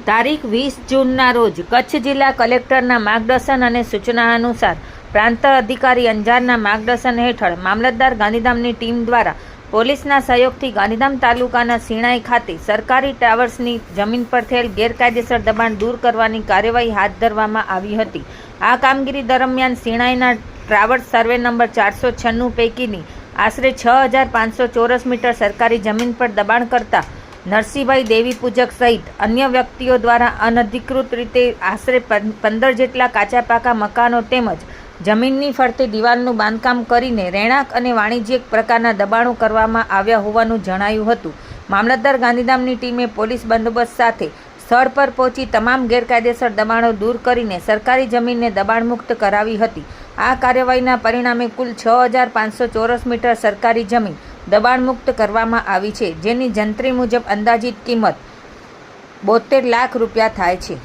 તારીખ 20 જૂનના રોજ કચ્છ જિલ્લા કલેક્ટરના માર્ગદર્શન અને સૂચના અનુસાર પ્રાંત અધિકારી અંજારના માર્ગદર્શન હેઠળ મામલતદાર ગાંધીધામની ટીમ દ્વારા પોલીસના સહયોગથી ગાંધીધામ તાલુકાના સિણાઈ ખાતે સરકારી ટાવર્સની જમીન પર થયેલ ગેરકાયદેસર દબાણ દૂર કરવાની કાર્યવાહી હાથ ધરવામાં આવી હતી. આ કામગીરી દરમિયાન સિણાઈના ટાવર્સ સર્વે નંબર 496 પૈકીની આશરે 6500 ચોરસ મીટર સરકારી જમીન પર દબાણ કરતા નરસિંહભાઈ દેવી પૂજક સહિત અન્ય વ્યક્તિઓ દ્વારા અનધિકૃત રીતે આશરે 15 જેટલા કાચા પાકા મકાનો તેમજ જમીનની ફરતે દિવાલનું બાંધકામ કરીને રહેણાંક અને વાણિજ્યિક પ્રકારના દબાણો કરવામાં આવ્યા હોવાનું જણાયું હતું. મામલતદાર ગાંધીધામની ટીમે પોલીસ બંદોબસ્ત સાથે સ્થળ પર પહોંચી તમામ ગેરકાયદેસર દબાણો દૂર કરીને સરકારી જમીનને દબાણમુક્ત કરાવી હતી. આ કાર્યવાહીના પરિણામે કુલ 6500 ચોરસ મીટર સરકારી જમીન દબાણમુક્ત કરવામાં આવી છે, જેની જંત્રી મુજબ અંદાજિત કિંમત 72 લાખ રૂપિયા થાય છે.